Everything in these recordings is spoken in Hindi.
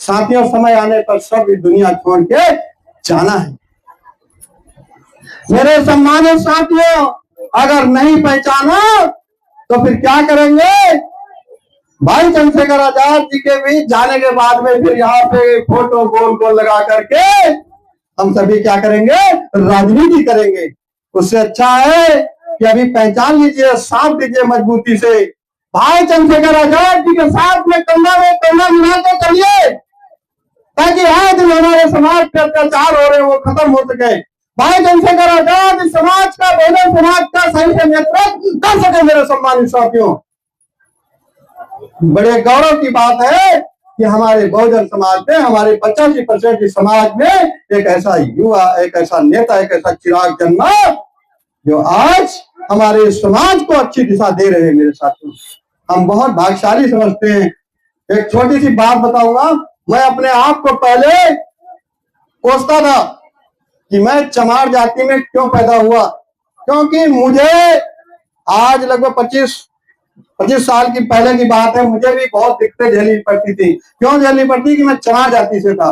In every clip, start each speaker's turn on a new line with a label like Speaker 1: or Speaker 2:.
Speaker 1: साथियों, समय आने पर सब इस दुनिया छोड़ के जाना है। मेरे सम्मानित साथियों, अगर नहीं पहचाना तो फिर क्या करेंगे? भाई चंद्रशेखर आजाद जी के भी जाने के बाद में फिर यहाँ पे फोटो गोल गोल लगा करके हम सभी क्या करेंगे? राजनीति करेंगे। उससे अच्छा है कि अभी पहचान लीजिए, साथ दीजिए मजबूती से। भाई चंद्रशेखर आजाद जी के साथ में कंधा मिला के चलिए, ताकि आज हमारे समाज पे अत्याचार हो रहे वो खत्म हो सके। भाई चंद्रशेखर आजाद इस समाज का, बहुजन समाज का सही से नेतृत्व कर सके। मेरे सम्मानित साथियों, बड़े गौरव की बात है कि हमारे बहुजन समाज में, हमारे 85% समाज में एक ऐसा युवा, एक ऐसा नेता, एक ऐसा चिराग जन्मा जो आज हमारे समाज को अच्छी दिशा दे रहे हैं। मेरे साथियों, हम बहुत भाग्यशाली समझते हैं। एक छोटी सी बात बताऊंगा। मैं अपने आप को पहले कोसता था कि मैं चमार जाति में क्यों पैदा हुआ, क्योंकि मुझे आज लगभग 25 साल की पहले की बात है, मुझे भी बहुत दिक्कतें झेलनी पड़ती थी। क्यों झेलनी पड़ती? कि मैं चमार जाति से था।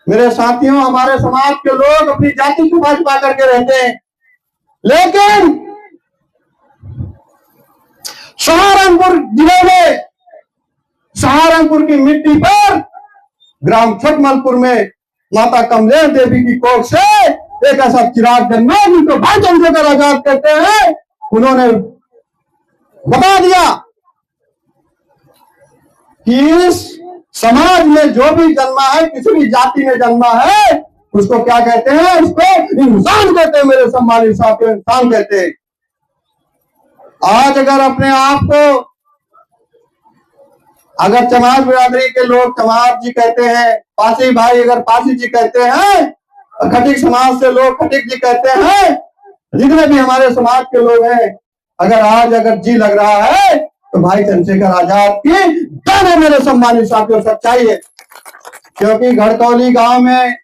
Speaker 1: मेरे साथियों, हमारे समाज के लोग अपनी जाति छुपा छुपा करके रहते हैं, लेकिन सहारनपुर जिले में, सहारनपुर की मिट्टी पर, ग्राम छठमलपुर में माता कमलेश देवी की कोख से एक ऐसा चिराग जन्मा जिनको भाई चंद्रशेखर आजाद कहते हैं। उन्होंने बता दिया कि इस समाज में जो भी जन्मा है, किसी भी जाति में जन्मा है, उसको क्या कहते हैं? उसको इंसान कहते हैं। मेरे सम्मानित साथियों, इंसान कहते हैं। आज अगर अपने आप को, अगर चमार बिरादरी के लोग चमार जी कहते हैं, पासी भाई अगर पासी जी कहते हैं, खटिक समाज से लोग खटिक जी कहते हैं, जितने भी हमारे समाज के लोग हैं, अगर जी लग रहा है तो भाई चंद्रशेखर आजाद की जान है। मेरे सम्मानित साथियों, सच्चाई है। क्योंकि घड़कौली गांव में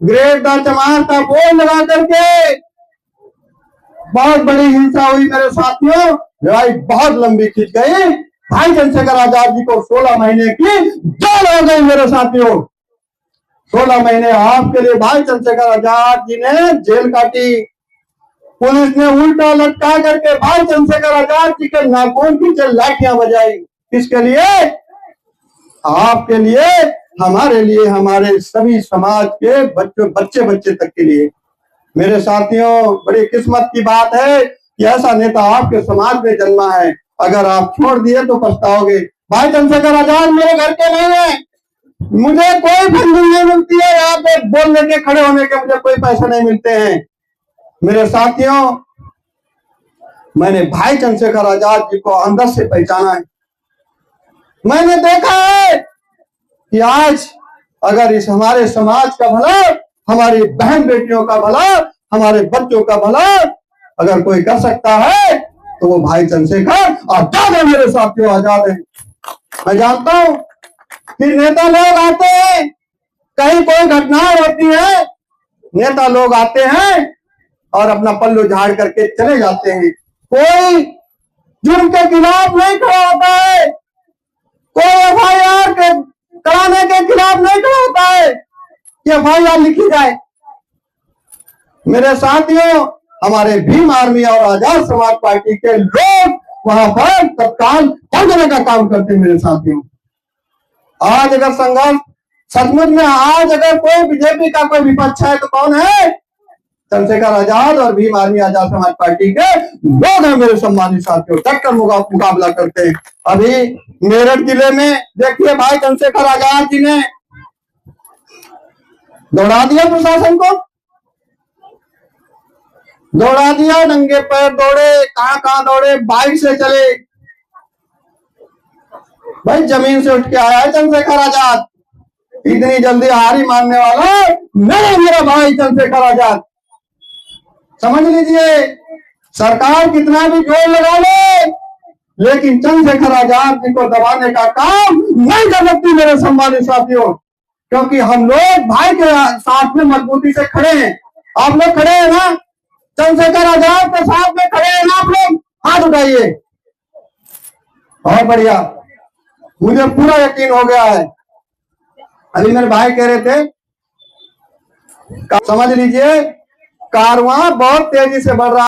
Speaker 1: ग्रेट द चमार का बोर्ड लगा करके बहुत बड़ी हिंसा हुई। मेरे साथियों, लड़ाई बहुत लंबी खिंच गई। भाई चंद्रशेखर आजाद जी को 16 महीने की जेल हो गई। मेरे साथियों, 16 महीने आपके लिए भाई चंद्रशेखर आजाद जी ने जेल काटी। पुलिस ने उल्टा लटका करके भाई चंद्रशेखर आजाद जी के नाखून पीछे लाठियां बजाई। किसके लिए? आपके लिए, हमारे लिए, हमारे सभी समाज के बच्चे तक के लिए। मेरे साथियों, बड़ी किस्मत की बात है कि ऐसा नेता आपके समाज में जन्मा है। अगर आप छोड़ दिए तो पछताओगे। भाई चंद्रशेखर आजाद मेरे घर के नहीं है, मुझे कोई फंडिंग नहीं मिलती है, यहाँ पे बोलने के, खड़े होने के मुझे कोई पैसे नहीं मिलते हैं। मेरे साथियों, मैंने भाई चंद्रशेखर आजाद जी को अंदर से पहचाना है। मैंने देखा है कि आज अगर इस हमारे समाज का भला, हमारी बहन बेटियों का भला, हमारे बच्चों का भला अगर कोई कर सकता है तो वो भाई चंद्रशेखर आजाद है। मेरे साथियों, आजाद है। मैं जानता हूं कि नेता लोग आते हैं, कहीं कोई घटना होती है, नेता लोग आते हैं और अपना पल्लू झाड़ करके चले जाते हैं। कोई जुर्म के खिलाफ नहीं खड़ा होता है, कोई एफआईआर कराने के खिलाफ नहीं खड़ा होता है कि एफआईआर लिखी जाए। मेरे साथियों, हमारे भीम आर्मी और आजाद समाज पार्टी के लोग वहां पर तत्काल पहुंचने का काम करते हैं। मेरे साथियों, आज अगर संघर्ष सचमुच में, आज अगर कोई बीजेपी का कोई विपक्ष है तो कौन है? चंद्रशेखर आजाद और भीम आर्मी आजाद समाज पार्टी के लोग हैं। मेरे सम्मानित साथियों, डटकर मुकाबला करते हैं। अभी मेरठ जिले में देखिए, भाई चंद्रशेखर आजाद जी ने दौड़ा दिया प्रशासन को, दौड़ा दिया, नंगे पैर दौड़े, कहां दौड़े, बाइक से चले। भाई जमीन से उठ के आया है चंद्रशेखर आजाद। इतनी जल्दी हारी मानने वाला नहीं मेरा भाई चंद्रशेखर आजाद। समझ लीजिए, सरकार कितना भी जोर लगा ले, लेकिन चंद्रशेखर आजाद जी को दबाने का काम नहीं कर सकती। मेरे सम्मानित साथियों, क्योंकि हम लोग भाई के साथ में मजबूती से खड़े हैं। आप लोग खड़े हैं ना? चंद्रशेखर आजाद के साथ में खड़े हैं ना? आप लोग हाथ उठाइए। बहुत बढ़िया, मुझे पूरा यकीन हो गया है अभी मेरे भाई कह रहे थे, समझ लीजिए कारवां बहुत तेजी से बढ़ रहा